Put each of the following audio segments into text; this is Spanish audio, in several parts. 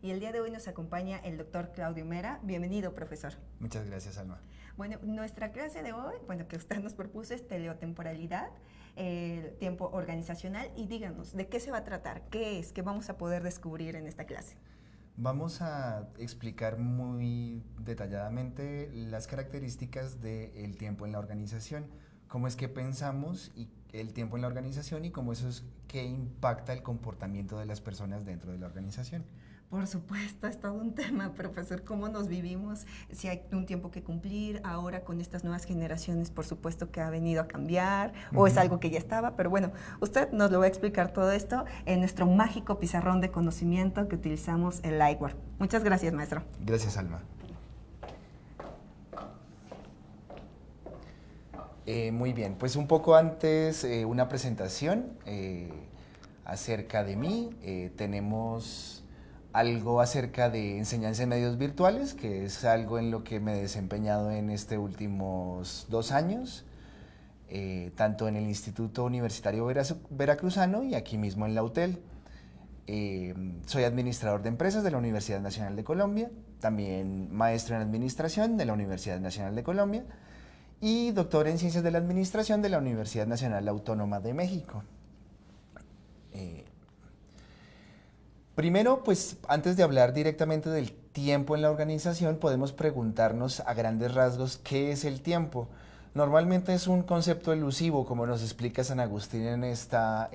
y el día de hoy nos acompaña el doctor Claudio Mera. Bienvenido, profesor. Muchas gracias, Alma. Bueno, nuestra clase de hoy, que usted nos propuso es teleotemporalidad, tiempo organizacional, y díganos, ¿de qué se va a tratar? ¿Qué es? ¿Qué vamos a poder descubrir en esta clase? Vamos a explicar muy detalladamente las características del tiempo en la organización, cómo es que pensamos y el tiempo en la organización y cómo eso es que impacta el comportamiento de las personas dentro de la organización. Por supuesto, es todo un tema, profesor, cómo nos vivimos, si hay un tiempo que cumplir, ahora con estas nuevas generaciones, por supuesto que ha venido a cambiar, o es algo que ya estaba, pero bueno, usted nos lo va a explicar todo esto en nuestro mágico pizarrón de conocimiento que utilizamos, el Lightboard. Muchas gracias, maestro. Gracias, Alma. Muy bien, pues un poco antes una presentación acerca de mí. Tenemos algo acerca de enseñanza en medios virtuales, que es algo en lo que me he desempeñado en estos últimos 2 años, tanto en el Instituto Universitario Veracruzano y aquí mismo en la UTEL. Soy administrador de empresas de la Universidad Nacional de Colombia, también maestro en administración de la Universidad Nacional de Colombia y doctor en ciencias de la administración de la Universidad Nacional Autónoma de México. Primero, pues antes de hablar directamente del tiempo en la organización, podemos preguntarnos a grandes rasgos qué es el tiempo. Normalmente es un concepto elusivo, como nos explica San Agustín en esta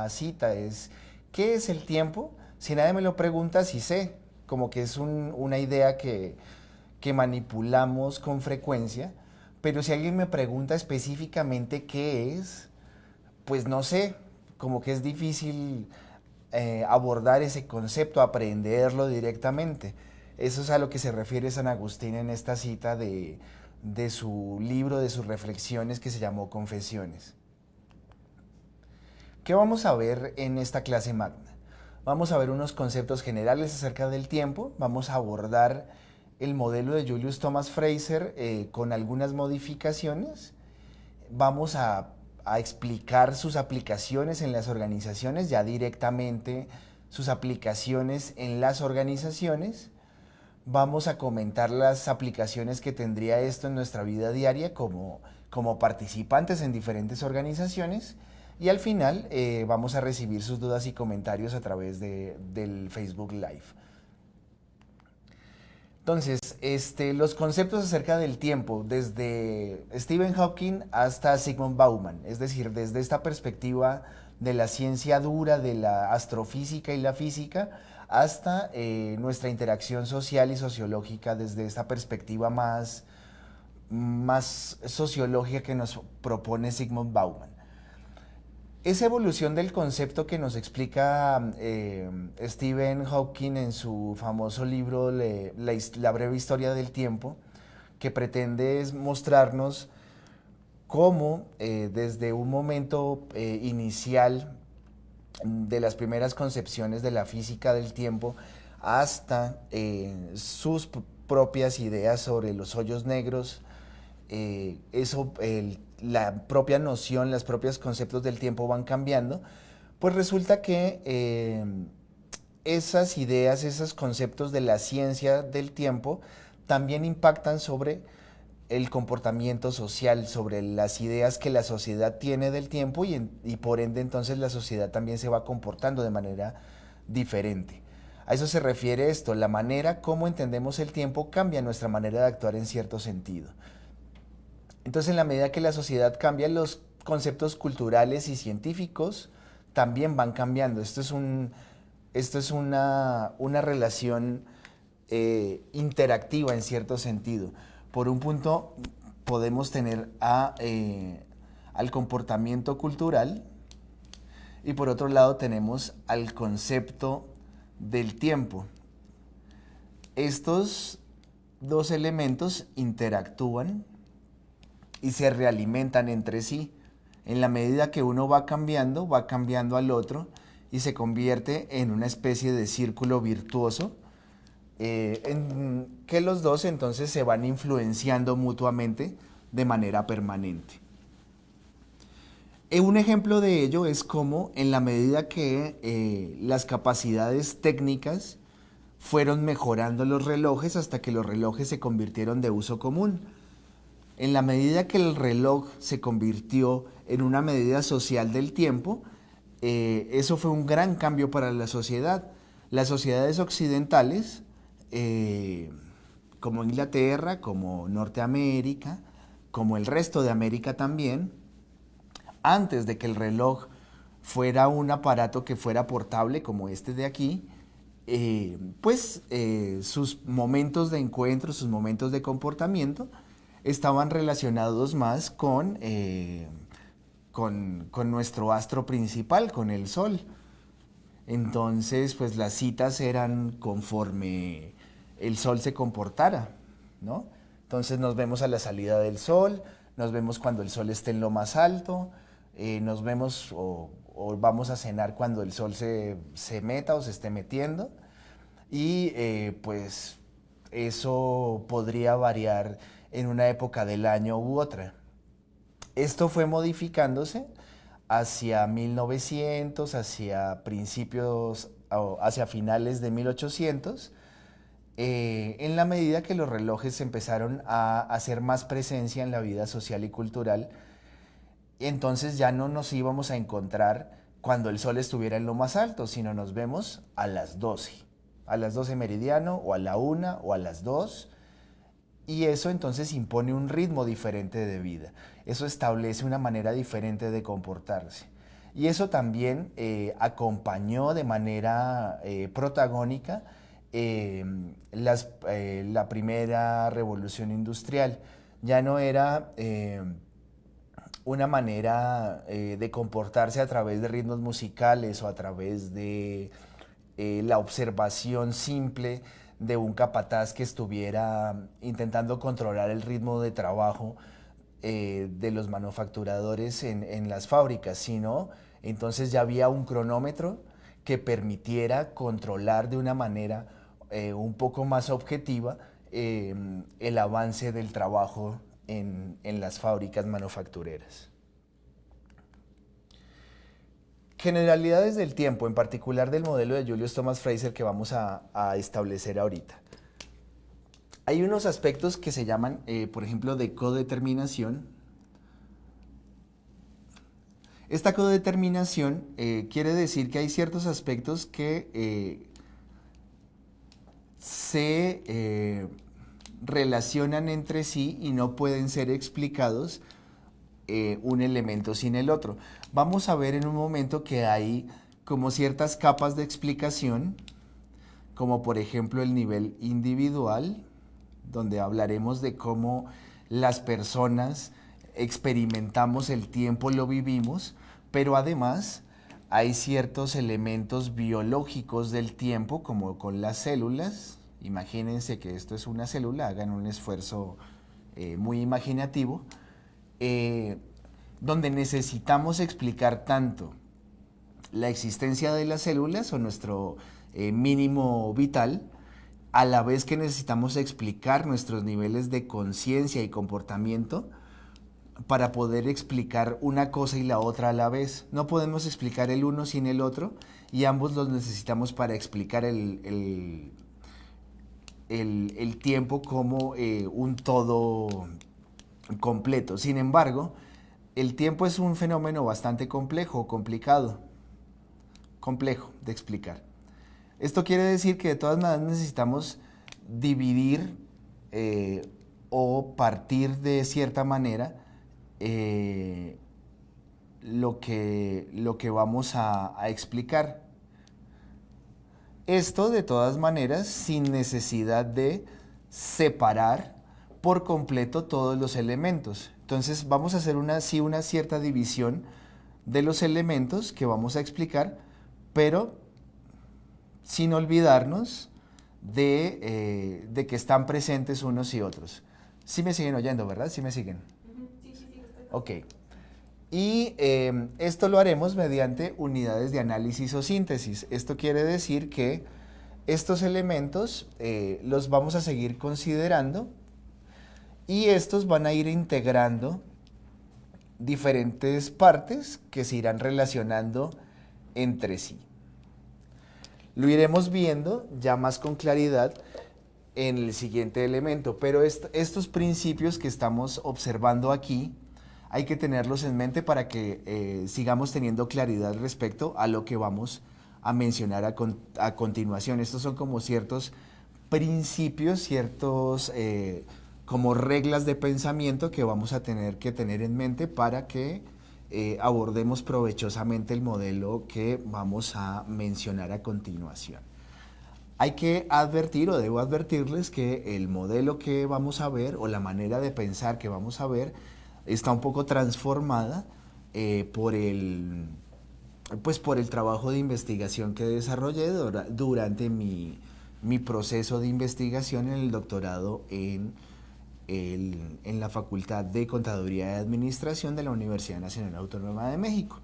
cita, es ¿qué es el tiempo? Si nadie me lo pregunta, sí sé, como que es una idea que manipulamos con frecuencia, pero si alguien me pregunta específicamente qué es, pues no sé, como que es difícil abordar ese concepto, aprenderlo directamente. Eso es a lo que se refiere San Agustín en esta cita de su libro, de sus reflexiones que se llamó Confesiones. ¿Qué vamos a ver en esta clase magna? Vamos a ver unos conceptos generales acerca del tiempo, vamos a abordar el modelo de Julius Thomas Fraser con algunas modificaciones, vamos a explicar sus aplicaciones en las organizaciones, ya directamente sus aplicaciones en las organizaciones. Vamos a comentar las aplicaciones que tendría esto en nuestra vida diaria como participantes en diferentes organizaciones. Y al final vamos a recibir sus dudas y comentarios a través del Facebook Live. Entonces, los conceptos acerca del tiempo, desde Stephen Hawking hasta Zygmunt Bauman, es decir, desde esta perspectiva de la ciencia dura, de la astrofísica y la física, hasta nuestra interacción social y sociológica desde esta perspectiva más sociológica que nos propone Zygmunt Bauman. Esa evolución del concepto que nos explica Stephen Hawking en su famoso libro La breve historia del tiempo, que pretende es mostrarnos cómo desde un momento inicial de las primeras concepciones de la física del tiempo hasta sus propias ideas sobre los hoyos negros, la propia noción, los propios conceptos del tiempo van cambiando, pues resulta que esas ideas, esos conceptos de la ciencia del tiempo también impactan sobre el comportamiento social, sobre las ideas que la sociedad tiene del tiempo y por ende entonces la sociedad también se va comportando de manera diferente. A eso se refiere esto, la manera como entendemos el tiempo cambia nuestra manera de actuar en cierto sentido. Entonces, en la medida que la sociedad cambia, los conceptos culturales y científicos también van cambiando. Esto es una relación interactiva en cierto sentido. Por un punto, podemos tener al comportamiento cultural y por otro lado tenemos al concepto del tiempo. Estos dos elementos interactúan y se realimentan entre sí. En la medida que uno va cambiando al otro y se convierte en una especie de círculo virtuoso en que los dos entonces se van influenciando mutuamente de manera permanente. Un ejemplo de ello es cómo en la medida que las capacidades técnicas fueron mejorando los relojes hasta que los relojes se convirtieron de uso común. En la medida que el reloj se convirtió en una medida social del tiempo, eso fue un gran cambio para la sociedad. Las sociedades occidentales, como Inglaterra, como Norteamérica, como el resto de América también, antes de que el reloj fuera un aparato que fuera portable como este de aquí, sus momentos de encuentro, sus momentos de comportamiento estaban relacionados más con nuestro astro principal, con el Sol. Entonces, pues las citas eran conforme el Sol se comportara, ¿no? Entonces nos vemos a la salida del Sol, nos vemos cuando el Sol esté en lo más alto, nos vemos o vamos a cenar cuando el Sol se meta o se esté metiendo. Y pues eso podría variar en una época del año u otra. Esto fue modificándose hacia 1900, hacia principios, hacia finales de 1800, en la medida que los relojes empezaron a hacer más presencia en la vida social y cultural. Entonces ya no nos íbamos a encontrar cuando el Sol estuviera en lo más alto, sino nos vemos a las 12 meridiano, o a la 1, o a las 2, y eso entonces impone un ritmo diferente de vida. Eso establece una manera diferente de comportarse. Y eso también acompañó de manera protagónica la primera revolución industrial. Ya no era una manera de comportarse a través de ritmos musicales o a través de la observación simple de un capataz que estuviera intentando controlar el ritmo de trabajo de los manufacturadores en las fábricas, sino entonces ya había un cronómetro que permitiera controlar de una manera un poco más objetiva el avance del trabajo en las fábricas manufactureras. Generalidades del tiempo, en particular del modelo de Julius Thomas Fraser que vamos a establecer ahorita. Hay unos aspectos que se llaman, por ejemplo, de codeterminación. Esta codeterminación quiere decir que hay ciertos aspectos que se relacionan entre sí y no pueden ser explicados un elemento sin el otro. Vamos a ver en un momento que hay como ciertas capas de explicación, como por ejemplo el nivel individual, donde hablaremos de cómo las personas experimentamos el tiempo, lo vivimos, pero además hay ciertos elementos biológicos del tiempo, como con las células. Imagínense que esto es una célula, hagan un esfuerzo muy imaginativo, donde necesitamos explicar tanto la existencia de las células o nuestro mínimo vital, a la vez que necesitamos explicar nuestros niveles de conciencia y comportamiento para poder explicar una cosa y la otra a la vez. No podemos explicar el uno sin el otro y ambos los necesitamos para explicar el tiempo como un todo completo. Sin embargo, el tiempo es un fenómeno bastante complejo de explicar. Esto quiere decir que de todas maneras necesitamos dividir o partir de cierta manera lo que vamos a explicar. Esto de todas maneras sin necesidad de separar por completo todos los elementos. Entonces vamos a hacer una cierta división de los elementos que vamos a explicar, pero sin olvidarnos de que están presentes unos y otros. Sí me siguen oyendo, ¿verdad? Sí me siguen. Sí. Ok. Y esto lo haremos mediante unidades de análisis o síntesis. Esto quiere decir que estos elementos los vamos a seguir considerando y estos van a ir integrando diferentes partes que se irán relacionando entre sí. Lo iremos viendo ya más con claridad en el siguiente elemento, pero estos principios que estamos observando aquí hay que tenerlos en mente para que sigamos teniendo claridad respecto a lo que vamos a mencionar a continuación. Estos son como ciertos principios, ciertos como reglas de pensamiento que vamos a tener que tener en mente para que abordemos provechosamente el modelo que vamos a mencionar a continuación. Hay que advertir o debo advertirles que el modelo que vamos a ver o la manera de pensar que vamos a ver está un poco transformada por el trabajo de investigación que desarrollé durante mi proceso de investigación en el doctorado en la Facultad de Contaduría y Administración de la Universidad Nacional Autónoma de México.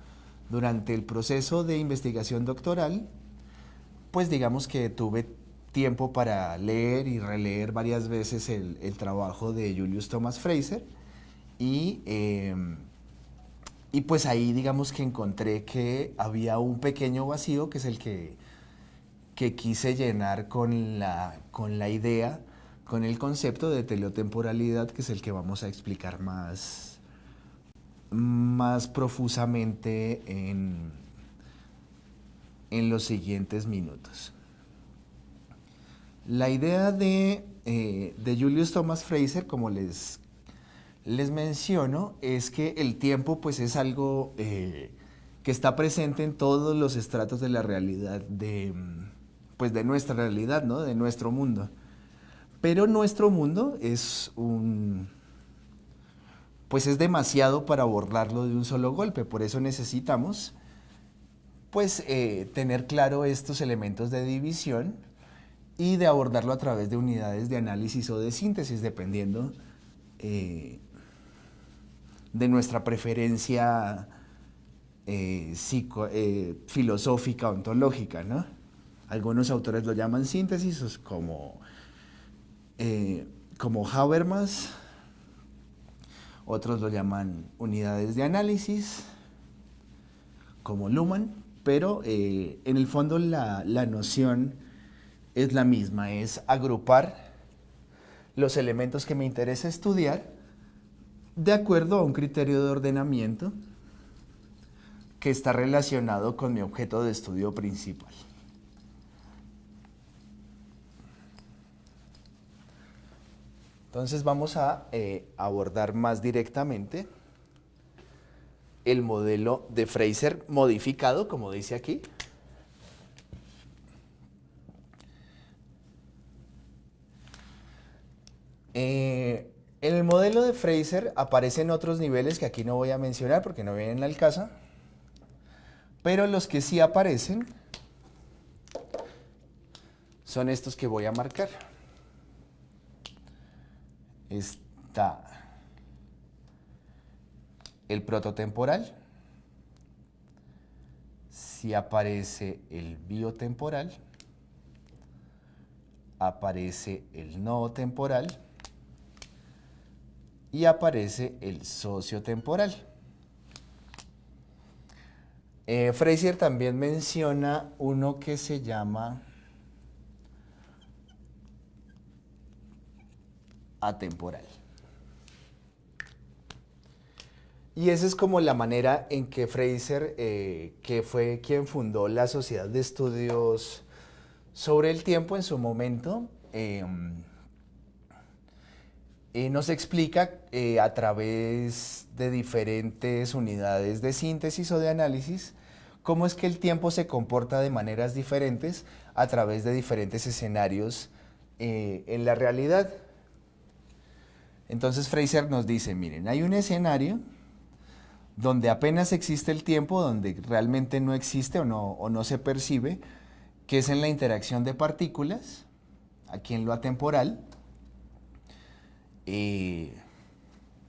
Durante el proceso de investigación doctoral, pues digamos que tuve tiempo para leer y releer varias veces el trabajo de Julius Thomas Fraser y pues ahí digamos que encontré que había un pequeño vacío que es el que quise llenar con la idea, con el concepto de teleotemporalidad, que es el que vamos a explicar más profusamente en los siguientes minutos. La idea de Julius Thomas Fraser, como les menciono, es que el tiempo pues es algo que está presente en todos los estratos de la realidad, de nuestra realidad, ¿no? De nuestro mundo. Pero nuestro mundo es es demasiado para abordarlo de un solo golpe, por eso necesitamos tener claro estos elementos de división y de abordarlo a través de unidades de análisis o de síntesis, dependiendo de nuestra preferencia filosófica, ontológica, ¿no? Algunos autores lo llaman síntesis, como Habermas, otros lo llaman unidades de análisis, como Luhmann, pero en el fondo la noción es la misma, es agrupar los elementos que me interesa estudiar de acuerdo a un criterio de ordenamiento que está relacionado con mi objeto de estudio principal. Entonces vamos a abordar más directamente el modelo de Fraser modificado, como dice aquí. En el modelo de Fraser aparecen otros niveles que aquí no voy a mencionar porque no vienen al caso, pero los que sí aparecen son estos que voy a marcar. Está el prototemporal, si aparece el biotemporal, aparece el nootemporal y aparece el sociotemporal. Fraser también menciona uno que se llama atemporal. Y esa es como la manera en que Fraser, que fue quien fundó la Sociedad de Estudios sobre el Tiempo en su momento, nos explica a través de diferentes unidades de síntesis o de análisis cómo es que el tiempo se comporta de maneras diferentes a través de diferentes escenarios en la realidad. Entonces Fraser nos dice, miren, hay un escenario donde apenas existe el tiempo, donde realmente no existe o no se percibe, que es en la interacción de partículas, aquí en lo atemporal,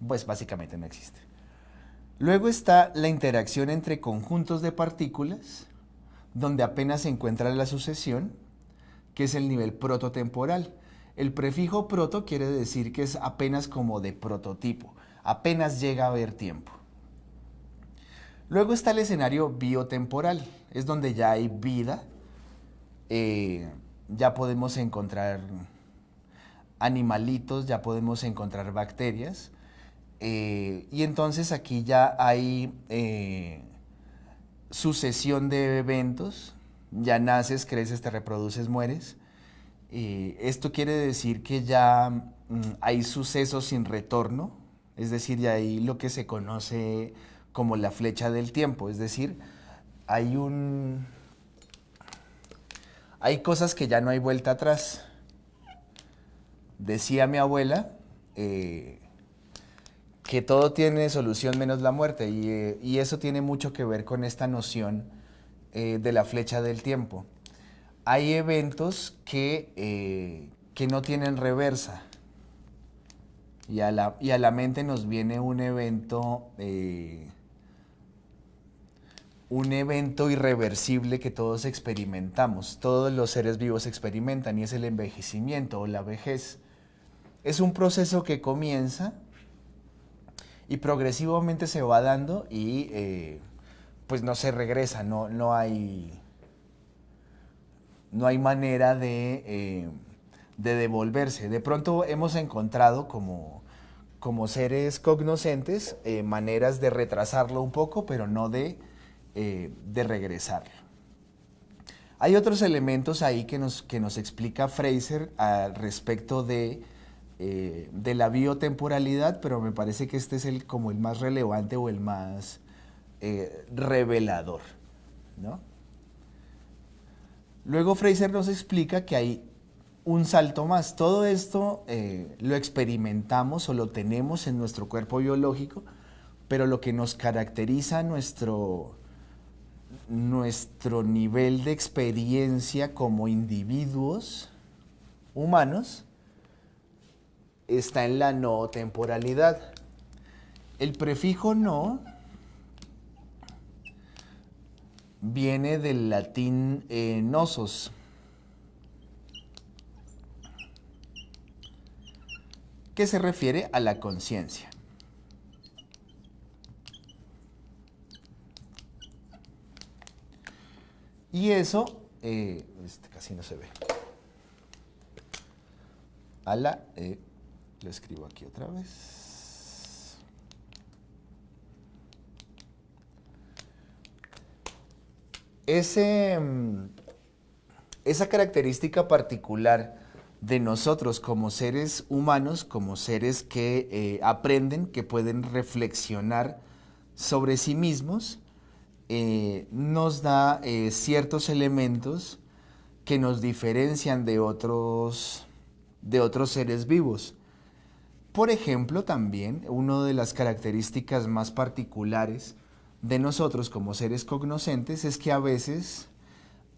pues básicamente no existe. Luego está la interacción entre conjuntos de partículas, donde apenas se encuentra la sucesión, que es el nivel prototemporal. El prefijo proto quiere decir que es apenas como de prototipo, apenas llega a haber tiempo. Luego está el escenario biotemporal, es donde ya hay vida ya podemos encontrar animalitos, ya podemos encontrar bacterias, y entonces aquí ya hay sucesión de eventos, ya naces, creces, te reproduces, mueres. Esto quiere decir que ya hay sucesos sin retorno, es decir, ya hay lo que se conoce como la flecha del tiempo, es decir, hay cosas que ya no hay vuelta atrás. Decía mi abuela que todo tiene solución menos la muerte, y eso tiene mucho que ver con esta noción de la flecha del tiempo. Hay eventos que no tienen reversa, y a la mente nos viene un evento irreversible que todos experimentamos, todos los seres vivos experimentan, y es el envejecimiento o la vejez. Es un proceso que comienza y progresivamente se va dando, y pues no se regresa, no hay manera de devolverse. De pronto hemos encontrado como seres cognoscentes maneras de retrasarlo un poco, pero no de regresarlo. Hay otros elementos ahí que nos explica Fraser al respecto de la biotemporalidad, pero me parece que este es como el más relevante o el más revelador, ¿no? Luego Fraser nos explica que hay un salto más. Todo esto lo experimentamos o lo tenemos en nuestro cuerpo biológico, pero lo que nos caracteriza nuestro nivel de experiencia como individuos humanos está en la no temporalidad. El prefijo no viene del latín nosos, que se refiere a la conciencia. Y eso, casi no se ve. Lo escribo aquí otra vez. Esa característica particular de nosotros como seres humanos, como seres que aprenden, que pueden reflexionar sobre sí mismos, nos da ciertos elementos que nos diferencian de otros seres vivos. Por ejemplo, también una de las características más particulares de nosotros como seres cognoscentes es que a veces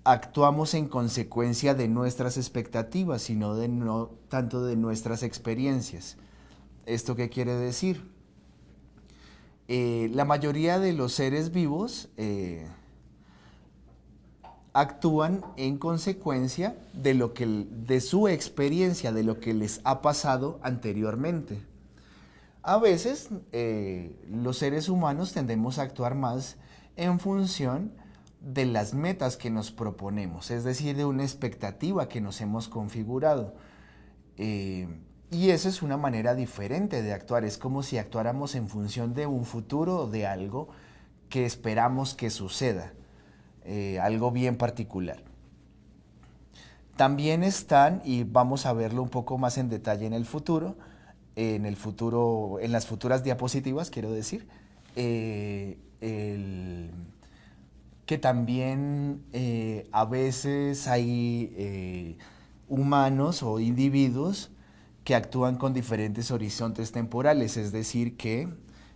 actuamos en consecuencia de nuestras expectativas, sino no tanto de nuestras experiencias. ¿Esto qué quiere decir? La mayoría de los seres vivos actúan en consecuencia de su experiencia, de lo que les ha pasado anteriormente. A veces los seres humanos tendemos a actuar más en función de las metas que nos proponemos, es decir, de una expectativa que nos hemos configurado. Y eso es una manera diferente de actuar, es como si actuáramos en función de un futuro o de algo que esperamos que suceda. Algo bien particular. También están, y vamos a verlo un poco más en detalle en las futuras diapositivas, quiero decir, que también a veces hay humanos o individuos que actúan con diferentes horizontes temporales, es decir, que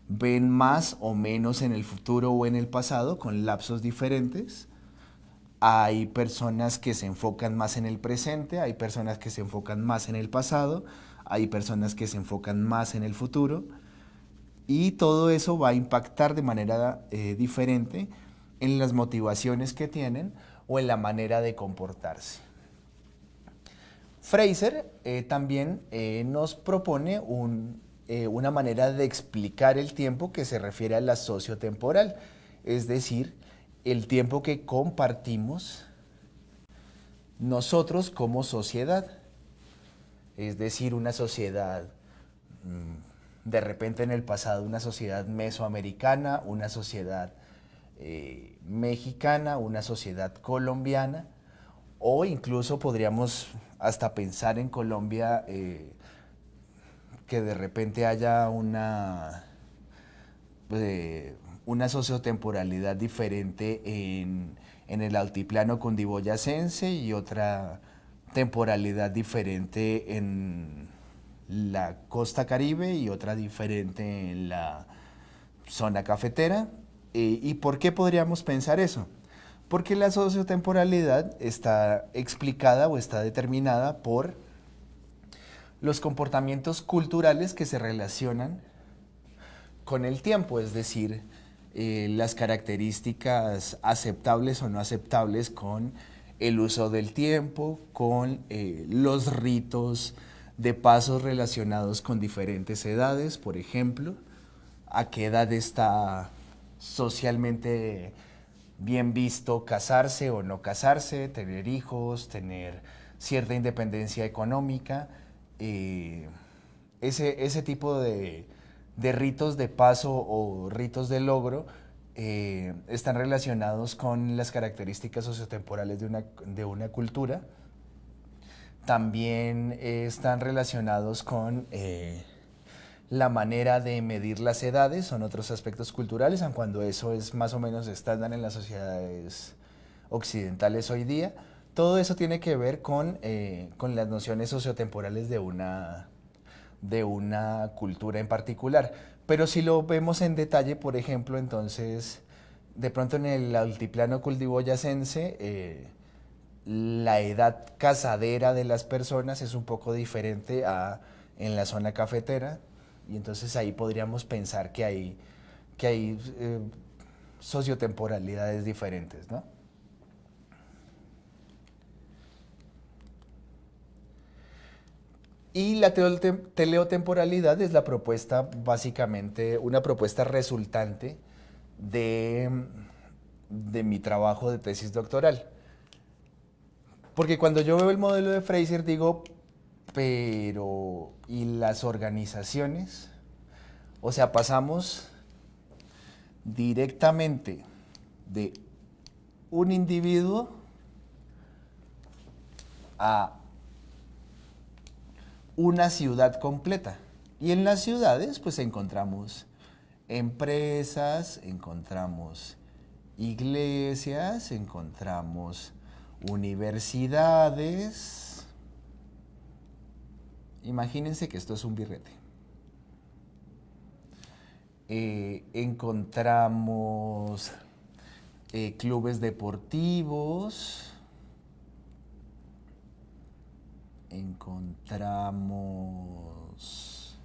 ven más o menos en el futuro o en el pasado con lapsos diferentes. Hay personas que se enfocan más en el presente, hay personas que se enfocan más en el pasado, hay personas que se enfocan más en el futuro, y todo eso va a impactar de manera diferente en las motivaciones que tienen o en la manera de comportarse. Fraser también nos propone una manera de explicar el tiempo que se refiere a la sociotemporal, es decir, el tiempo que compartimos nosotros como sociedad, es decir, una sociedad, de repente en el pasado, una sociedad mesoamericana, una sociedad mexicana, una sociedad colombiana, o incluso podríamos hasta pensar en Colombia que de repente haya una sociotemporalidad diferente en el altiplano cundiboyacense y otra temporalidad diferente en la costa Caribe y otra diferente en la zona cafetera. ¿Y por qué podríamos pensar eso? Porque la sociotemporalidad está explicada o está determinada por los comportamientos culturales que se relacionan con el tiempo, es decir, las características aceptables o no aceptables con el uso del tiempo, con los ritos de pasos relacionados con diferentes edades, por ejemplo, a qué edad está socialmente bien visto casarse o no casarse, tener hijos, tener cierta independencia económica, ese tipo de ritos de paso o ritos de logro están relacionados con las características sociotemporales de una cultura. También están relacionados con la manera de medir las edades, son otros aspectos culturales, aun cuando eso es más o menos estándar en las sociedades occidentales hoy día. Todo eso tiene que ver con las nociones sociotemporales de una cultura en particular. Pero si lo vemos en detalle, por ejemplo, entonces, de pronto en el altiplano cundiboyacense, la edad casadera de las personas es un poco diferente a en la zona cafetera, y entonces ahí podríamos pensar que hay sociotemporalidades diferentes, ¿no? Y la teleotemporalidad es la propuesta, básicamente, una propuesta resultante de mi trabajo de tesis doctoral. Porque cuando yo veo el modelo de Fraser digo, pero ¿y las organizaciones? O sea, pasamos directamente de un individuo a una ciudad completa. Y en las ciudades pues encontramos empresas, encontramos iglesias, encontramos universidades. Imagínense que esto es un birrete. Encontramos clubes deportivos, encontramos...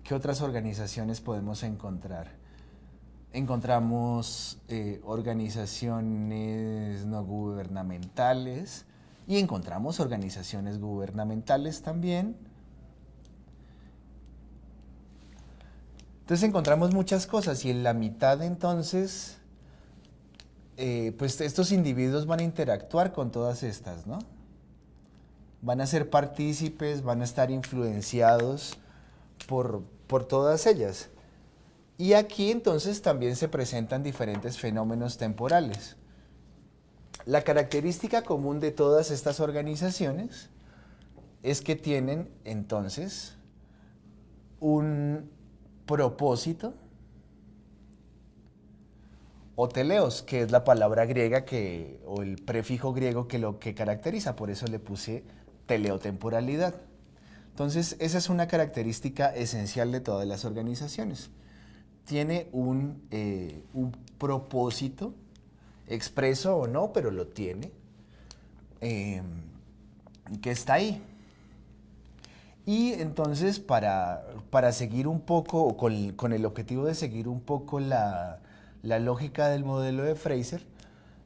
¿Qué otras organizaciones podemos encontrar? Encontramos organizaciones no gubernamentales y encontramos organizaciones gubernamentales también. Entonces encontramos muchas cosas y en la mitad entonces, pues estos individuos van a interactuar con todas estas, ¿no? Van a ser partícipes, van a estar influenciados por todas ellas. Y aquí entonces también se presentan diferentes fenómenos temporales. La característica común de todas estas organizaciones es que tienen entonces un propósito o teleos, que es la palabra griega o el prefijo griego que lo que caracteriza, por eso le puse teleotemporalidad. Entonces, esa es una característica esencial de todas las organizaciones. Tiene un propósito, expreso o no, pero lo tiene, que está ahí. Y entonces, para seguir un poco, o con el objetivo de seguir un poco la lógica del modelo de Fraser,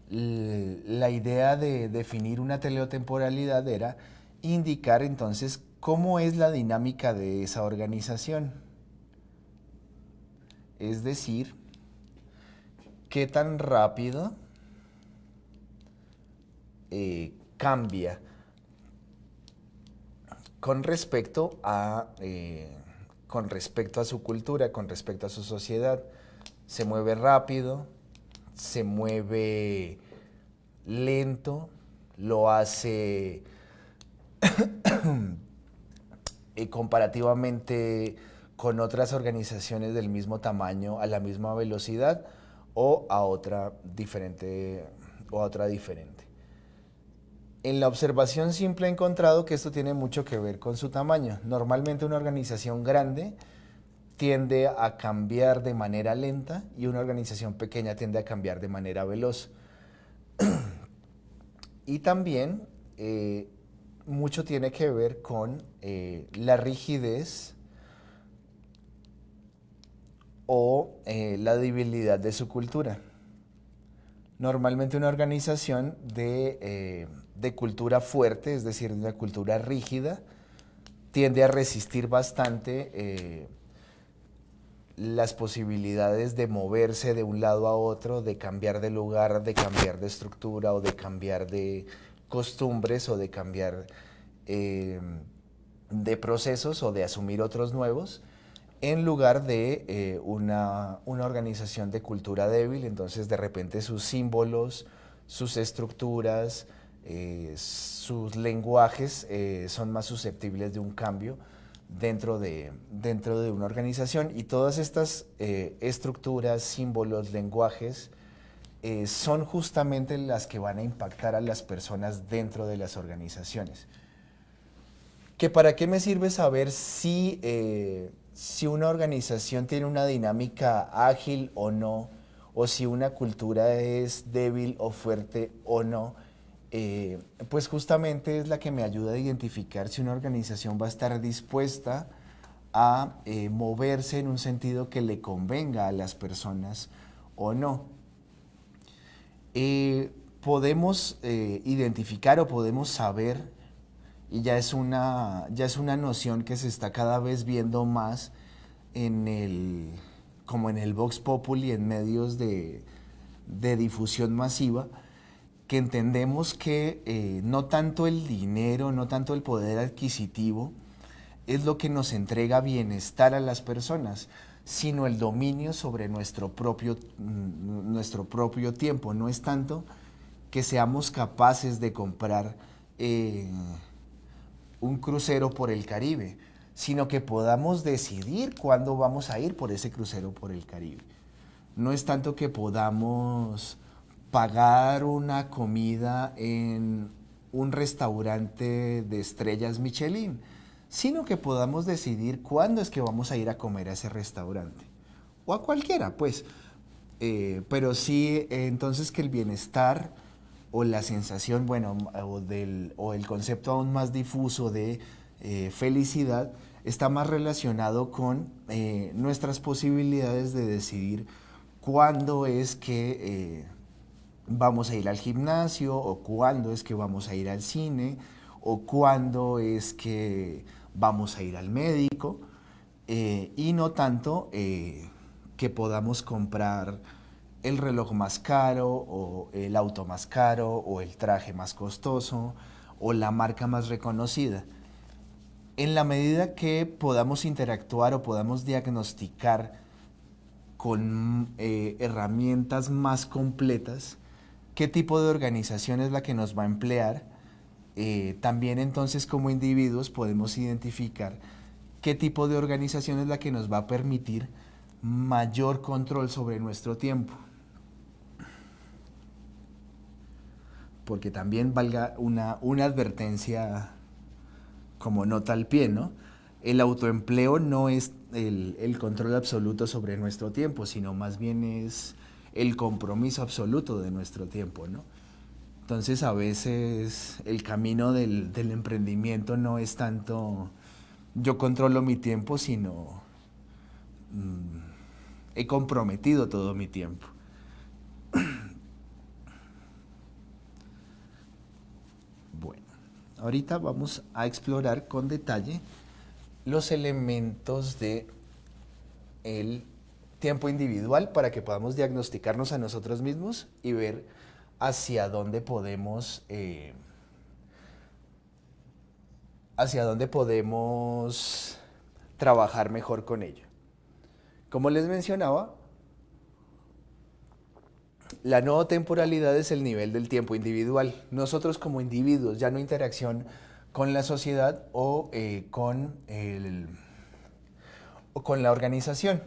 la idea de definir una teleotemporalidad era indicar entonces cómo es la dinámica de esa organización. Es decir, qué tan rápido cambia con respecto a su cultura, con respecto a su sociedad. Se mueve rápido, se mueve lento, lo hace comparativamente con otras organizaciones del mismo tamaño, a la misma velocidad o a otra diferente. En la observación simple he encontrado que esto tiene mucho que ver con su tamaño. Normalmente una organización grande tiende a cambiar de manera lenta y una organización pequeña tiende a cambiar de manera veloz. Y también mucho tiene que ver con la rigidez o la debilidad de su cultura. Normalmente una organización de cultura fuerte, es decir, de una cultura rígida, tiende a resistir bastante las posibilidades de moverse de un lado a otro, de cambiar de lugar, de cambiar de estructura o de cambiar de costumbres o de cambiar de procesos o de asumir otros nuevos, en lugar de una organización de cultura débil. Entonces de repente sus símbolos, sus estructuras, sus lenguajes son más susceptibles de un cambio dentro de una organización, y todas estas estructuras, símbolos, lenguajes son justamente las que van a impactar a las personas dentro de las organizaciones. ¿Que para qué me sirve saber si una organización tiene una dinámica ágil o no, o si una cultura es débil o fuerte o no? Pues justamente es la que me ayuda a identificar si una organización va a estar dispuesta a moverse en un sentido que le convenga a las personas o no. Podemos identificar o podemos saber, y ya es una noción que se está cada vez viendo más como en el Vox Populi, en medios de difusión masiva, que entendemos que no tanto el dinero, no tanto el poder adquisitivo es lo que nos entrega bienestar a las personas, sino el dominio sobre nuestro propio tiempo. No es tanto que seamos capaces de comprar un crucero por el Caribe, sino que podamos decidir cuándo vamos a ir por ese crucero por el Caribe. No es tanto que podamos pagar una comida en un restaurante de estrellas Michelin, sino que podamos decidir cuándo es que vamos a ir a comer a ese restaurante, o a cualquiera, pues. Pero sí, entonces, que el bienestar o la sensación, bueno, o el concepto aún más difuso de felicidad está más relacionado con nuestras posibilidades de decidir cuándo es que vamos a ir al gimnasio, o cuándo es que vamos a ir al cine, o cuándo es que vamos a ir al médico, y no tanto que podamos comprar el reloj más caro, o el auto más caro, o el traje más costoso, o la marca más reconocida. En la medida que podamos interactuar o podamos diagnosticar con herramientas más completas qué tipo de organización es la que nos va a emplear, también entonces como individuos podemos identificar qué tipo de organización es la que nos va a permitir mayor control sobre nuestro tiempo. Porque también valga una advertencia como nota al pie, ¿no? El autoempleo no es el control absoluto sobre nuestro tiempo, sino más bien es el compromiso absoluto de nuestro tiempo, ¿no? Entonces a veces el camino del emprendimiento no es tanto yo controlo mi tiempo, sino he comprometido todo mi tiempo. Bueno, ahorita vamos a explorar con detalle los elementos de el tiempo individual para que podamos diagnosticarnos a nosotros mismos y ver hacia dónde podemos hacia dónde podemos trabajar mejor con ello. Como les mencionaba, la no temporalidad es el nivel del tiempo individual. Nosotros como individuos, ya no interacción con la sociedad o con la organización.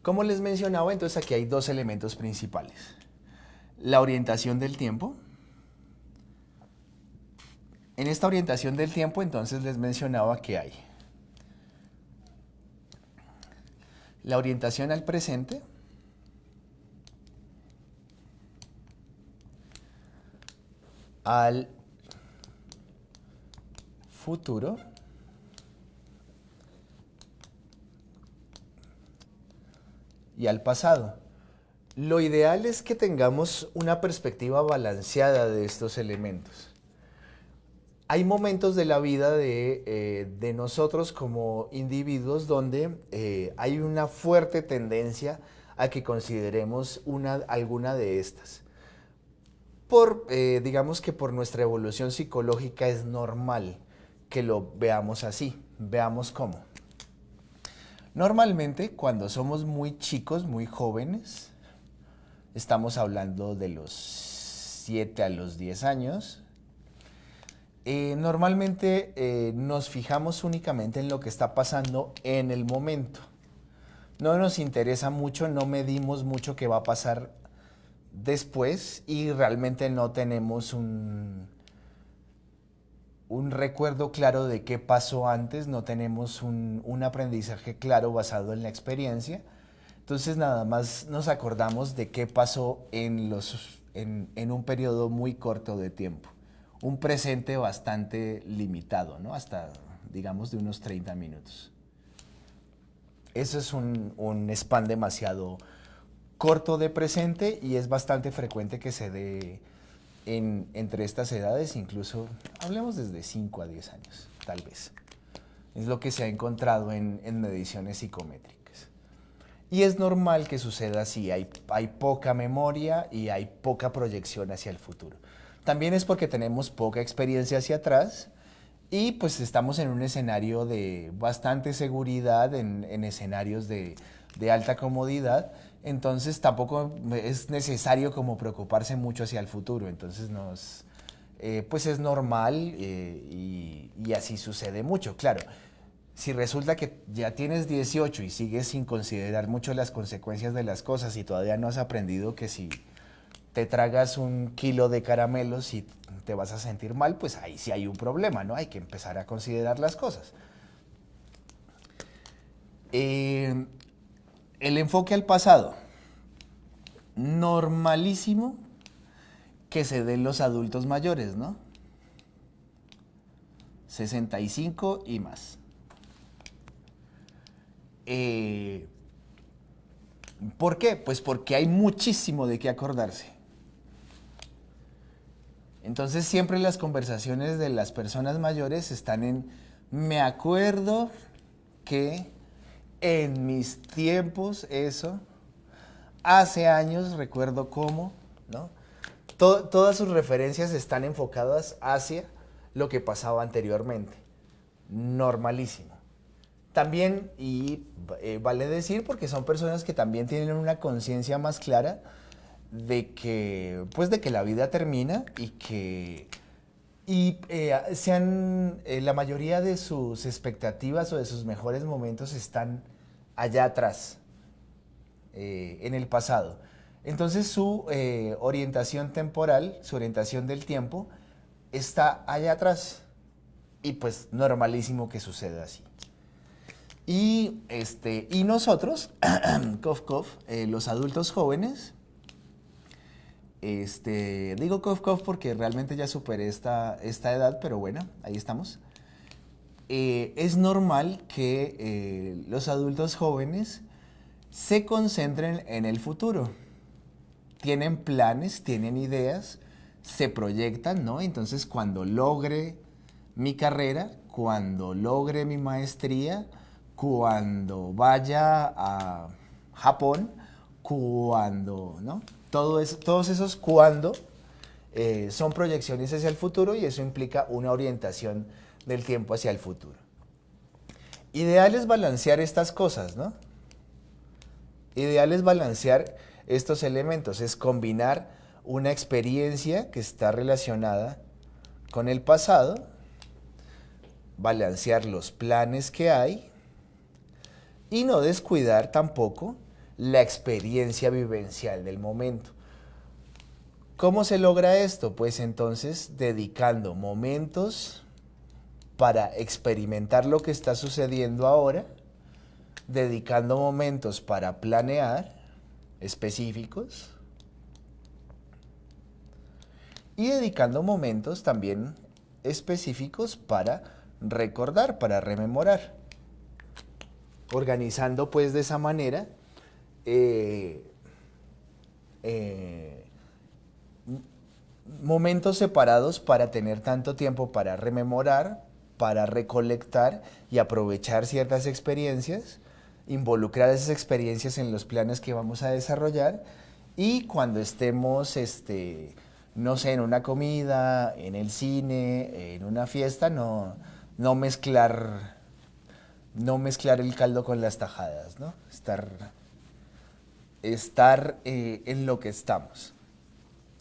Como les mencionaba, entonces aquí hay dos elementos principales. La orientación del tiempo. En esta orientación del tiempo, entonces les mencionaba que hay la orientación al presente, al futuro y al pasado. Lo ideal es que tengamos una perspectiva balanceada de estos elementos. Hay momentos de la vida de nosotros como individuos donde hay una fuerte tendencia a que consideremos alguna de estas. Digamos que por nuestra evolución psicológica es normal que lo veamos así. Veamos cómo. Normalmente cuando somos muy chicos, muy jóvenes, estamos hablando de los 7 a los 10 años, normalmente nos fijamos únicamente en lo que está pasando en el momento. No nos interesa mucho, no medimos mucho qué va a pasar después y realmente no tenemos un recuerdo claro de qué pasó antes, no tenemos un aprendizaje claro basado en la experiencia. Entonces nada más nos acordamos de qué pasó en un periodo muy corto de tiempo. Un presente bastante limitado, ¿no? Hasta, digamos, de unos 30 minutos. Eso es un span demasiado corto de presente y es bastante frecuente que se dé entre estas edades, incluso hablemos desde 5 a 10 años, tal vez. Es lo que se ha encontrado en mediciones psicométricas. Y es normal que suceda así, hay poca memoria y hay poca proyección hacia el futuro. También es porque tenemos poca experiencia hacia atrás y pues estamos en un escenario de bastante seguridad, en escenarios de alta comodidad, entonces tampoco es necesario como preocuparse mucho hacia el futuro, entonces pues es normal y así sucede mucho, claro. Si resulta que ya tienes 18 y sigues sin considerar mucho las consecuencias de las cosas y todavía no has aprendido que si te tragas 1 kilo de caramelos y te vas a sentir mal, pues ahí sí hay un problema, ¿no? Hay que empezar a considerar las cosas. El enfoque al pasado. Normalísimo que se den los adultos mayores, ¿no? 65 y más. ¿Por qué? Pues porque hay muchísimo de qué acordarse. Entonces siempre las conversaciones de las personas mayores están en me acuerdo que en mis tiempos eso, hace años recuerdo cómo, ¿no? Todas sus referencias están enfocadas hacia lo que pasaba anteriormente. Normalísimo. También, vale decir, porque son personas que también tienen una conciencia más clara de que la vida termina y que la mayoría de sus expectativas o de sus mejores momentos están allá atrás, en el pasado. Entonces su orientación temporal, su orientación del tiempo, está allá atrás. Y pues normalísimo que suceda así. Y nosotros, los adultos jóvenes, digo porque realmente ya superé esta edad, pero bueno, ahí estamos. Es normal que los adultos jóvenes se concentren en el futuro. Tienen planes, tienen ideas, se proyectan, ¿no? Entonces, cuando logre mi carrera, cuando logre mi maestría, cuando vaya a Japón, cuando, ¿no? Todos esos cuando son proyecciones hacia el futuro y eso implica una orientación del tiempo hacia el futuro. Ideal es balancear estas cosas, ¿no? Ideal es balancear estos elementos, es combinar una experiencia que está relacionada con el pasado, balancear los planes que hay y no descuidar tampoco la experiencia vivencial del momento. ¿Cómo se logra esto? Pues entonces dedicando momentos para experimentar lo que está sucediendo ahora, dedicando momentos para planear específicos y dedicando momentos también específicos para recordar, para rememorar. Organizando pues de esa manera momentos separados para tener tanto tiempo para rememorar, para recolectar y aprovechar ciertas experiencias, involucrar esas experiencias en los planes que vamos a desarrollar y cuando estemos, no sé, en una comida, en el cine, en una fiesta, no mezclar el caldo con las tajadas, ¿no? Estar en lo que estamos.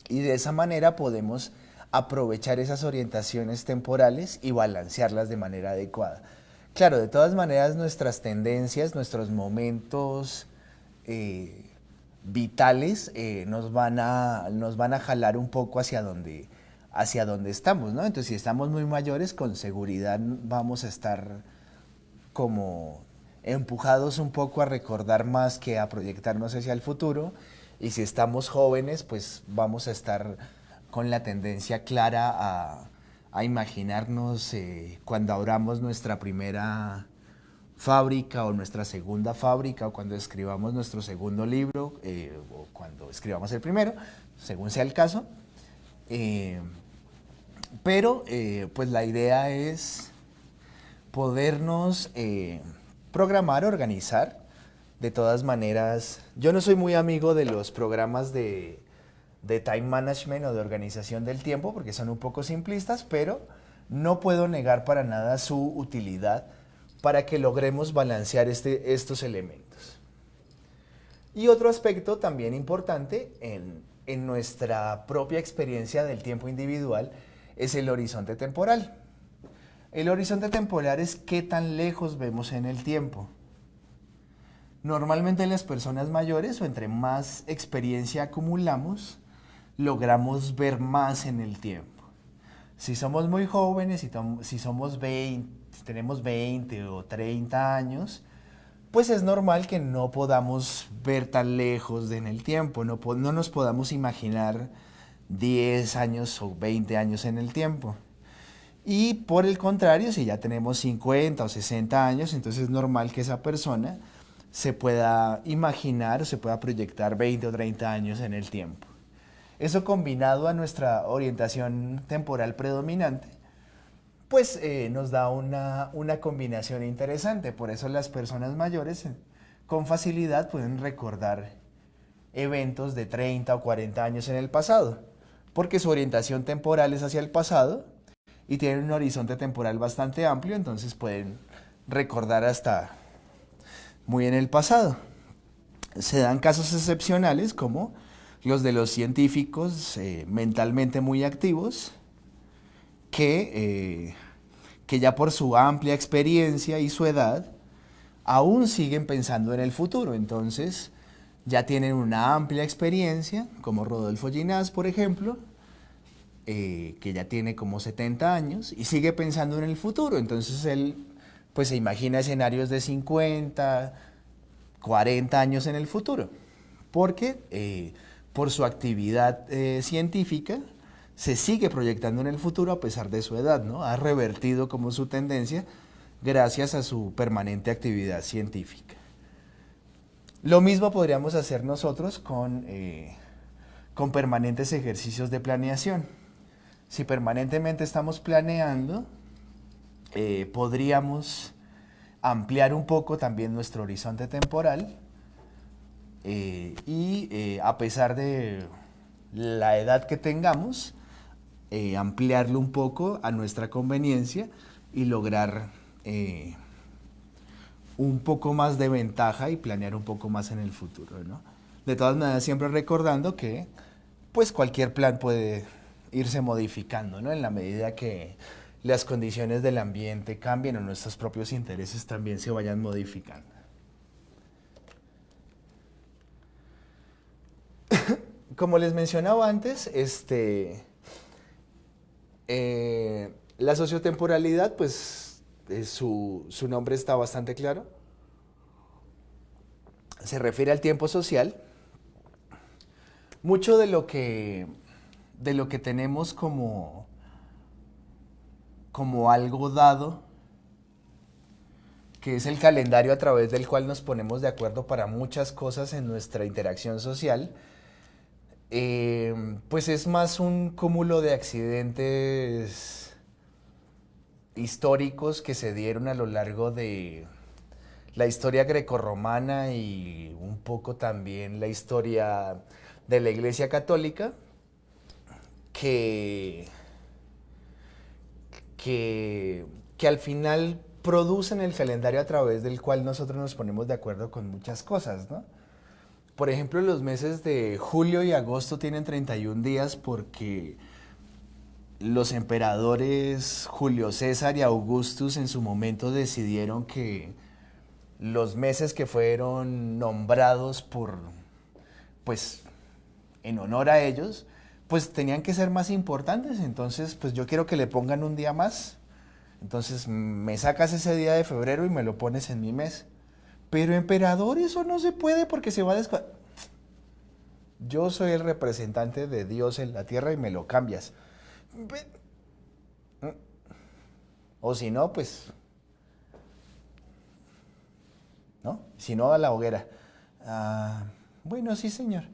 Y de esa manera podemos aprovechar esas orientaciones temporales y balancearlas de manera adecuada. Claro, de todas maneras nuestras tendencias, nuestros momentos vitales nos van a jalar un poco hacia donde estamos, ¿no? Entonces, si estamos muy mayores, con seguridad vamos a estar como empujados un poco a recordar más que a proyectarnos hacia el futuro. Y si estamos jóvenes, pues vamos a estar con la tendencia clara a imaginarnos cuando abramos nuestra primera fábrica o nuestra segunda fábrica o cuando escribamos nuestro segundo libro o cuando escribamos el primero, según sea el caso. Pero pues la idea es podernos programar, organizar. De todas maneras, yo no soy muy amigo de los programas de time management o de organización del tiempo porque son un poco simplistas, pero no puedo negar para nada su utilidad para que logremos balancear estos elementos. Y otro aspecto también importante en nuestra propia experiencia del tiempo individual es el horizonte temporal. El horizonte temporal es qué tan lejos vemos en el tiempo. Normalmente las personas mayores o entre más experiencia acumulamos, logramos ver más en el tiempo. Si somos muy jóvenes, si tenemos 20 o 30 años, pues es normal que no podamos ver tan lejos en el tiempo, no nos podamos imaginar 10 años o 20 años en el tiempo. Y por el contrario, si ya tenemos 50 o 60 años, entonces es normal que esa persona se pueda imaginar o se pueda proyectar 20 o 30 años en el tiempo. Eso combinado a nuestra orientación temporal predominante, pues nos da una combinación interesante. Por eso las personas mayores con facilidad pueden recordar eventos de 30 o 40 años en el pasado, porque su orientación temporal es hacia el pasado y tienen un horizonte temporal bastante amplio, entonces pueden recordar hasta muy en el pasado. Se dan casos excepcionales como los de los científicos mentalmente muy activos que ya por su amplia experiencia y su edad aún siguen pensando en el futuro. Entonces ya tienen una amplia experiencia, como Rodolfo Ginás, por ejemplo, que ya tiene como 70 años y sigue pensando en el futuro. Entonces él pues se imagina escenarios de 50, 40 años en el futuro, porque por su actividad científica se sigue proyectando en el futuro a pesar de su edad, ¿no? Ha revertido como su tendencia gracias a su permanente actividad científica. Lo mismo podríamos hacer nosotros con permanentes ejercicios de planeación. Si permanentemente estamos planeando, podríamos ampliar un poco también nuestro horizonte temporal y a pesar de la edad que tengamos, ampliarlo un poco a nuestra conveniencia y lograr un poco más de ventaja y planear un poco más en el futuro, ¿no? De todas maneras, siempre recordando que pues cualquier plan puede irse modificando, ¿no? En la medida que las condiciones del ambiente cambien o nuestros propios intereses también se vayan modificando. Como les mencionaba antes, la sociotemporalidad, pues su nombre está bastante claro. Se refiere al tiempo social. Mucho de lo que tenemos como algo dado, que es el calendario a través del cual nos ponemos de acuerdo para muchas cosas en nuestra interacción social, pues es más un cúmulo de accidentes históricos que se dieron a lo largo de la historia grecorromana y un poco también la historia de la Iglesia Católica, que al final producen el calendario a través del cual nosotros nos ponemos de acuerdo con muchas cosas, ¿no? Por ejemplo, los meses de julio y agosto tienen 31 días porque los emperadores Julio César y Augustus en su momento decidieron que los meses que fueron nombrados pues, en honor a ellos, pues tenían que ser más importantes. Entonces, pues yo quiero que le pongan un día más. Entonces, me sacas ese día de febrero y me lo pones en mi mes. Pero emperador, eso no se puede porque se va a Yo soy el representante de Dios en la tierra y me lo cambias. O si no, pues... ¿no? Si no, a la hoguera. Bueno, sí, señor.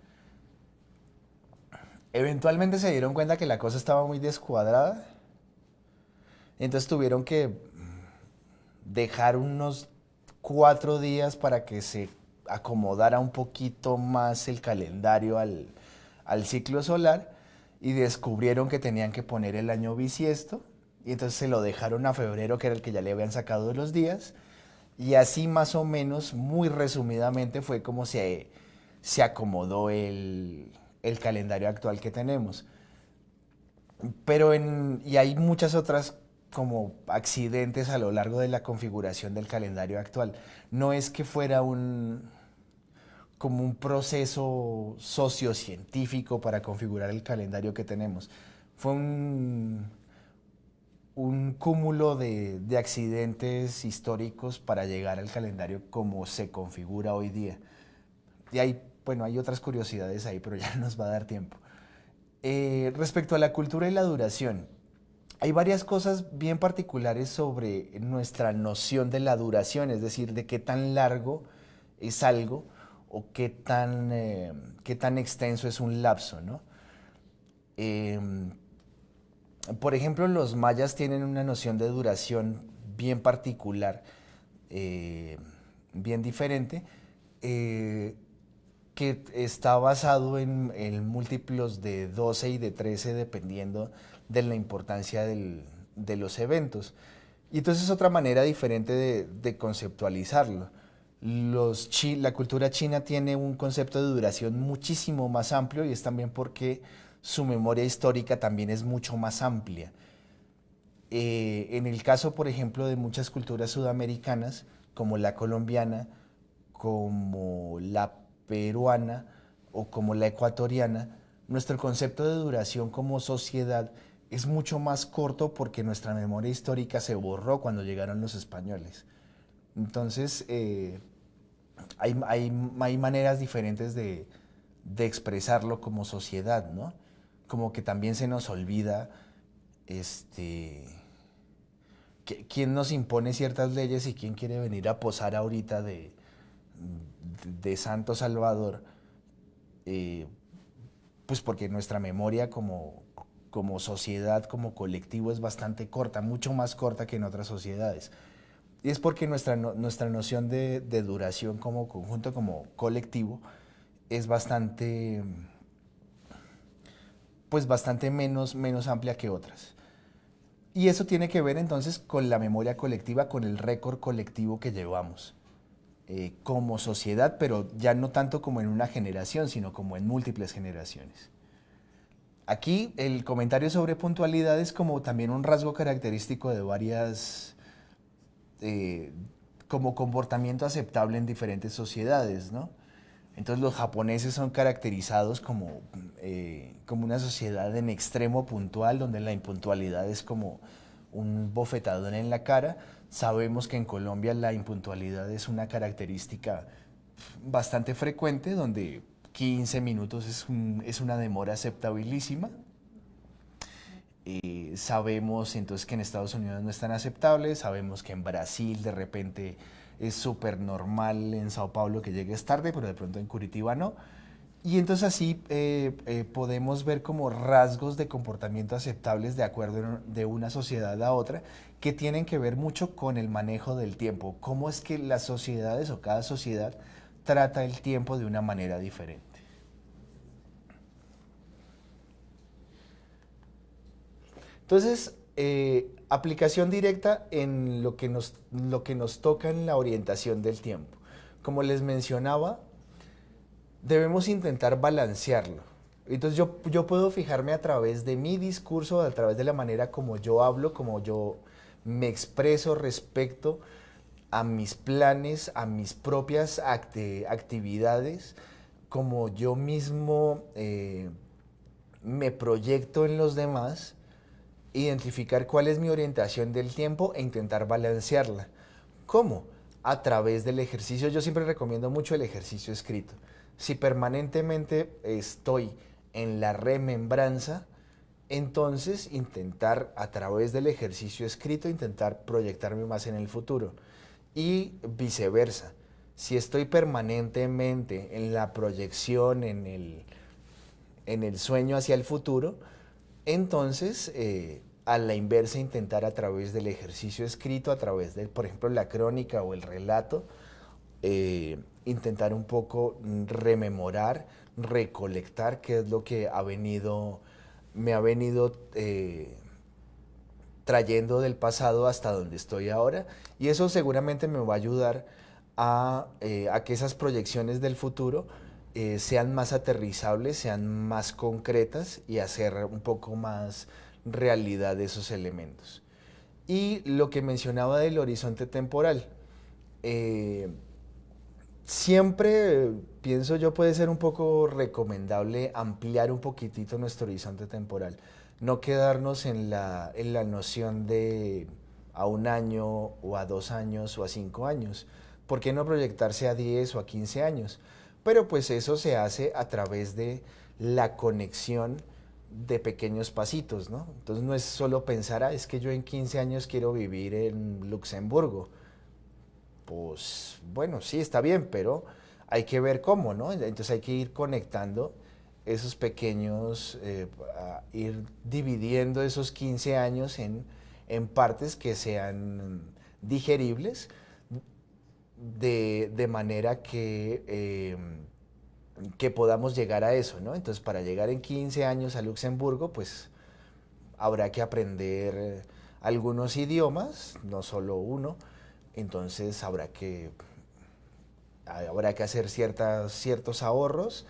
Eventualmente se dieron cuenta que la cosa estaba muy descuadrada. Entonces tuvieron que dejar unos 4 días para que se acomodara un poquito más el calendario al ciclo solar y descubrieron que tenían que poner el año bisiesto y entonces se lo dejaron a febrero, que era el que ya le habían sacado de los días, y así más o menos, muy resumidamente, fue como se acomodó el calendario actual que tenemos. Pero y hay muchas otras como accidentes a lo largo de la configuración del calendario actual. No es que fuera como un proceso sociocientífico para configurar el calendario que tenemos. Fue un cúmulo de accidentes históricos para llegar al calendario como se configura hoy día. Y hay otras curiosidades ahí, pero ya no nos va a dar tiempo. Respecto a la cultura y la duración, hay varias cosas bien particulares sobre nuestra noción de la duración, es decir, de qué tan largo es algo o qué tan extenso es un lapso, ¿no? Por ejemplo, los mayas tienen una noción de duración bien particular, bien diferente, que está basado en múltiplos de 12 y de 13 dependiendo de la importancia de los eventos. Y entonces es otra manera diferente de conceptualizarlo. La cultura china tiene un concepto de duración muchísimo más amplio y es también porque su memoria histórica también es mucho más amplia. En el caso, por ejemplo, de muchas culturas sudamericanas, como la colombiana, como la peruana o como la ecuatoriana, nuestro concepto de duración como sociedad es mucho más corto porque nuestra memoria histórica se borró cuando llegaron los españoles. Entonces, hay maneras diferentes de expresarlo como sociedad, ¿no? Como que también se nos olvida quién nos impone ciertas leyes y quién quiere venir a posar ahorita de Santo Salvador, pues porque nuestra memoria como sociedad, como colectivo es bastante corta, mucho más corta que en otras sociedades. Y es porque nuestra noción de duración como conjunto, como colectivo, es bastante pues bastante menos amplia que otras. Y eso tiene que ver entonces con la memoria colectiva, con el récord colectivo que llevamos como sociedad, pero ya no tanto como en una generación, sino como en múltiples generaciones. Aquí el comentario sobre puntualidad es como también un rasgo característico de varias, como comportamiento aceptable en diferentes sociedades, ¿no? Entonces los japoneses son caracterizados como una sociedad en extremo puntual, donde la impuntualidad es como un bofetadón en la cara. Sabemos que en Colombia la impuntualidad es una característica bastante frecuente, donde 15 minutos es una demora aceptabilísima. Sabemos entonces que en Estados Unidos no es tan aceptable, sabemos que en Brasil de repente es súper normal, en Sao Paulo que llegues tarde, pero de pronto en Curitiba no. Y entonces así podemos ver como rasgos de comportamiento aceptables de acuerdo de una sociedad a otra, que tienen que ver mucho con el manejo del tiempo, cómo es que las sociedades o cada sociedad trata el tiempo de una manera diferente. Entonces, aplicación directa en lo que nos toca en la orientación del tiempo. Como les mencionaba, debemos intentar balancearlo. Entonces yo puedo fijarme a través de mi discurso, a través de la manera como yo hablo, como yo me expreso respecto a mis planes, a mis propias actividades, como yo mismo me proyecto en los demás, identificar cuál es mi orientación del tiempo e intentar balancearla. ¿Cómo? A través del ejercicio. Yo siempre recomiendo mucho el ejercicio escrito. Si permanentemente estoy en la remembranza, entonces intentar a través del ejercicio escrito, intentar proyectarme más en el futuro. Y viceversa. Si estoy permanentemente en la proyección, en el sueño hacia el futuro, entonces a la inversa intentar a través del ejercicio escrito, a través de, por ejemplo, la crónica o el relato, intentar un poco rememorar, recolectar qué es lo que me ha venido trayendo del pasado hasta donde estoy ahora, y eso seguramente me va a ayudar a que esas proyecciones del futuro sean más aterrizables, sean más concretas y hacer un poco más realidad de esos elementos. Y lo que mencionaba del horizonte temporal, siempre pienso yo puede ser un poco recomendable ampliar un poquitito nuestro horizonte temporal, no quedarnos en la noción de a un año o a 2 años o a 5 años. ¿Por qué no proyectarse a 10 o a 15 años? Pero pues eso se hace a través de la conexión de pequeños pasitos, ¿no? Entonces no es solo pensar, es que yo en 15 años quiero vivir en Luxemburgo. Pues bueno, sí, está bien, pero hay que ver cómo, ¿no? Entonces hay que ir conectando esos pequeños, ir dividiendo esos 15 años en partes que sean digeribles, de manera que podamos llegar a eso, ¿no? Entonces, para llegar en 15 años a Luxemburgo, pues habrá que aprender algunos idiomas, no solo uno, entonces habrá que hacer ciertos ahorros,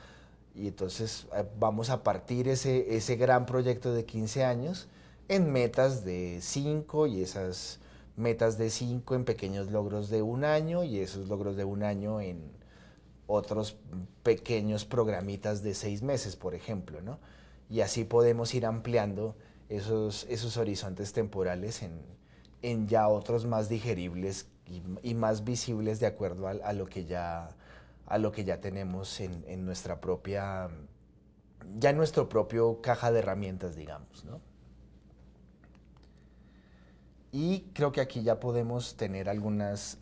y entonces vamos a partir ese gran proyecto de 15 años en metas de 5, y esas metas de 5 en pequeños logros de un año, y esos logros de un año en otros pequeños programitas de 6 meses, por ejemplo, ¿no? Y así podemos ir ampliando esos horizontes temporales en ya otros más digeribles y más visibles de acuerdo a lo que ya tenemos en nuestra propia, ya en nuestro propio caja de herramientas, digamos, ¿no? Y creo que aquí ya podemos tener algunas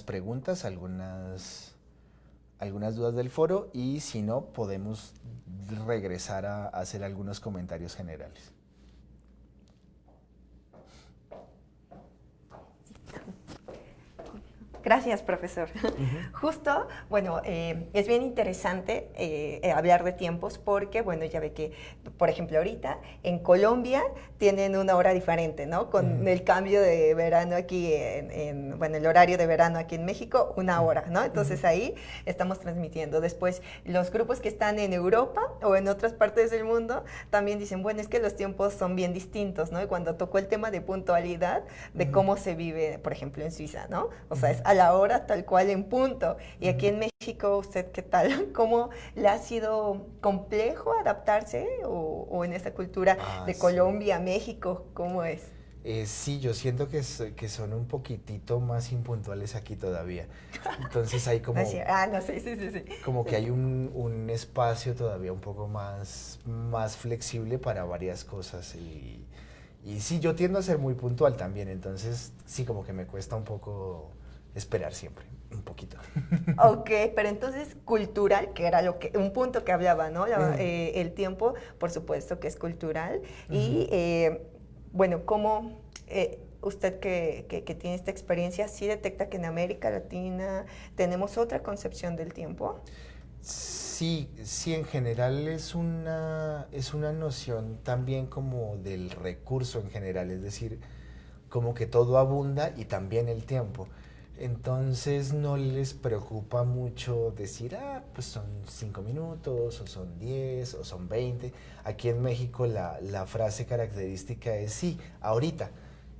preguntas, algunas dudas del foro, y si no, podemos regresar a hacer algunos comentarios generales. Gracias, profesor. Justo, bueno, es bien interesante hablar de tiempos porque, bueno, ya ve que, por ejemplo, ahorita en Colombia tienen una hora diferente, ¿no? Con el cambio de verano aquí bueno, el horario de verano aquí en México, una hora, ¿no? Entonces ahí estamos transmitiendo. Después, los grupos que están en Europa o en otras partes del mundo también dicen, bueno, es que los tiempos son bien distintos, ¿no? Y cuando tocó el tema de puntualidad, de cómo se vive, por ejemplo, en Suiza, ¿no? O sea, es a la hora tal cual en punto. Y aquí en México, ¿usted qué tal? ¿Cómo le ha sido complejo adaptarse o en esa cultura de Colombia, México? ¿Cómo es? Sí, yo siento que son un poquitito más impuntuales aquí todavía. Entonces hay como, No, sí. como que hay un espacio todavía un poco más flexible para varias cosas. Y sí, yo tiendo a ser muy puntual también, entonces sí, como que me cuesta un poco esperar siempre, un poquito. Ok, pero entonces cultural, que era un punto que hablaba, ¿no? El tiempo, por supuesto que es cultural. Y bueno, ¿cómo usted que tiene esta experiencia, sí detecta que en América Latina tenemos otra concepción del tiempo? Sí, sí, en general es una noción también como del recurso en general, es decir, como que todo abunda y también el tiempo. Entonces no les preocupa mucho decir, pues son 5 minutos, o son 10, o son 20. Aquí en México la frase característica es sí, ahorita.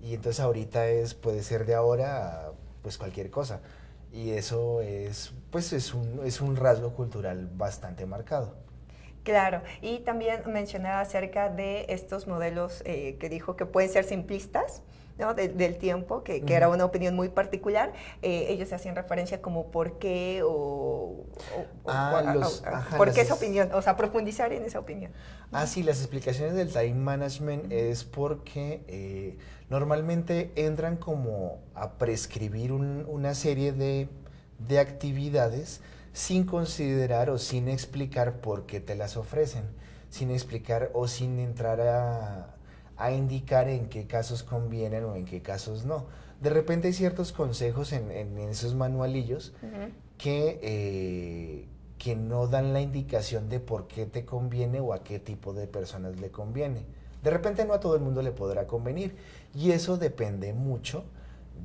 Y entonces ahorita puede ser de ahora a pues cualquier cosa. Y eso pues es un rasgo cultural bastante marcado. Claro, y también mencionaba acerca de estos modelos que dijo que pueden ser simplistas, ¿no? Del tiempo, que era una opinión muy particular. Ellos hacían referencia como por qué por qué esa opinión, o sea, profundizar en esa opinión. Sí, las explicaciones del time management es porque normalmente entran como a prescribir una serie de actividades sin considerar o sin explicar por qué te las ofrecen, sin explicar o sin entrar a indicar en qué casos convienen o en qué casos no. De repente hay ciertos consejos en esos manualillos que no dan la indicación de por qué te conviene o a qué tipo de personas le conviene. De repente no a todo el mundo le podrá convenir y eso depende mucho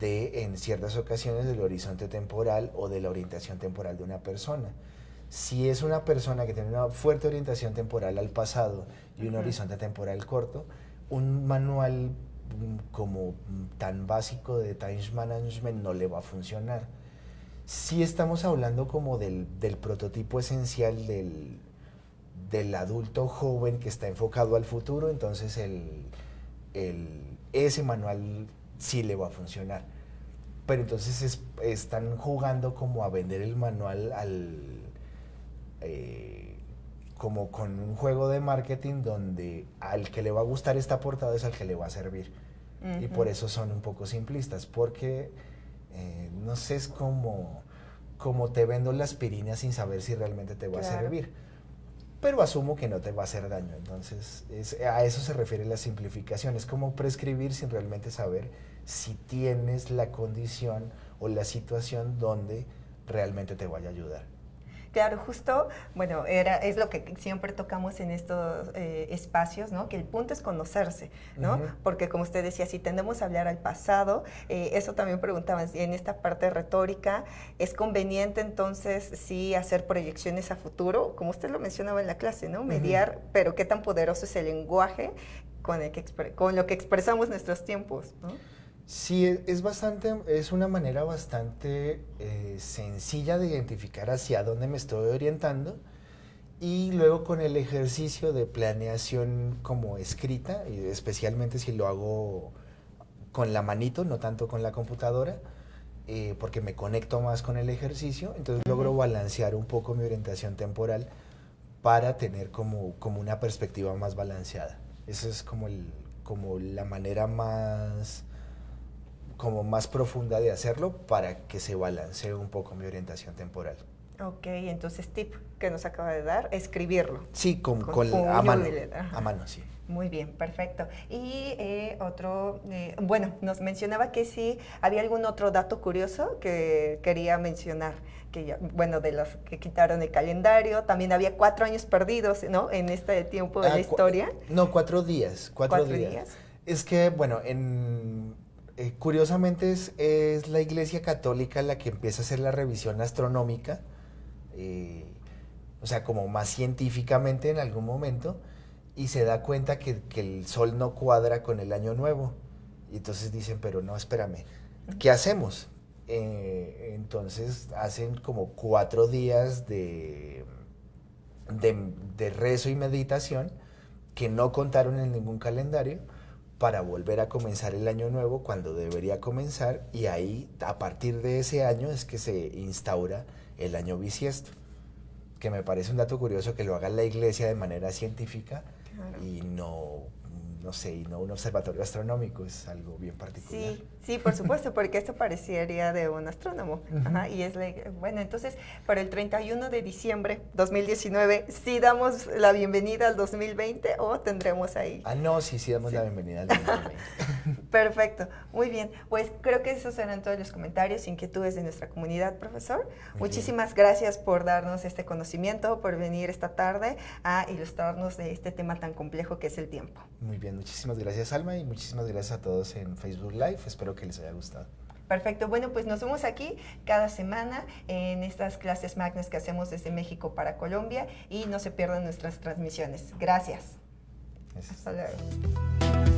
en ciertas ocasiones del horizonte temporal o de la orientación temporal de una persona. Si es una persona que tiene una fuerte orientación temporal al pasado y un horizonte temporal corto, un manual como tan básico de time management no le va a funcionar. Si estamos hablando como del prototipo esencial del adulto joven que está enfocado al futuro, entonces ese manual sí le va a funcionar. Pero entonces están jugando como a vender el manual como con un juego de marketing donde al que le va a gustar esta portada es al que le va a servir. Y por eso son un poco simplistas, porque no sé, es como te vendo la aspirina sin saber si realmente te va a servir. Pero asumo que no te va a hacer daño. Entonces, a eso se refiere la simplificación. Es como prescribir sin realmente saber si tienes la condición o la situación donde realmente te vaya a ayudar. Claro, justo, bueno, es lo que siempre tocamos en estos espacios, ¿no? Que el punto es conocerse, ¿no? Porque como usted decía, si tendemos a hablar al pasado, eso también preguntaban, en esta parte retórica, ¿es conveniente entonces sí hacer proyecciones a futuro? Como usted lo mencionaba en la clase, ¿no? Mediar, pero qué tan poderoso es el lenguaje con lo que expresamos nuestros tiempos, ¿no? Sí, es una manera bastante sencilla de identificar hacia dónde me estoy orientando y luego con el ejercicio de planeación como escrita, y especialmente si lo hago con la manito, no tanto con la computadora, porque me conecto más con el ejercicio, entonces logro balancear un poco mi orientación temporal para tener como una perspectiva más balanceada. Esa es como la manera más profunda de hacerlo para que se balancee un poco mi orientación temporal. Ok, entonces tip que nos acaba de dar, escribirlo. Sí, a mano, sí. Muy bien, perfecto. Y bueno, nos mencionaba que sí, había algún otro dato curioso que quería mencionar, bueno, de los que quitaron el calendario, también había 4 años perdidos, ¿no? En este tiempo de la historia. No, 4 días, 4 días. Es que, bueno, curiosamente es la Iglesia Católica la que empieza a hacer la revisión astronómica, o sea, como más científicamente en algún momento, y se da cuenta que el sol no cuadra con el año nuevo. Y entonces dicen, pero no, espérame, ¿qué hacemos? Entonces hacen como 4 días de rezo y meditación que no contaron en ningún calendario para volver a comenzar el año nuevo cuando debería comenzar, y ahí, a partir de ese año, es que se instaura el año bisiesto, que me parece un dato curioso que lo haga la iglesia de manera científica. Claro. Y no sé, y no un observatorio astronómico, es algo bien particular. Sí, por supuesto, porque esto parecería de un astrónomo. Ajá, y bueno, entonces, para el 31 de diciembre 2019, ¿sí damos la bienvenida al 2020 o tendremos ahí? No, sí damos la bienvenida al 2020. Perfecto, muy bien. Pues creo que esos eran todos los comentarios, inquietudes de nuestra comunidad, profesor. Muchísimas gracias por darnos este conocimiento, por venir esta tarde a ilustrarnos de este tema tan complejo que es el tiempo. Muy bien, muchísimas gracias, Alma, y muchísimas gracias a todos en Facebook Live. Espero que les haya gustado. Perfecto, bueno, pues nos vemos aquí cada semana en estas clases magnas que hacemos desde México para Colombia, y no se pierdan nuestras transmisiones. Gracias. Gracias. Hasta luego.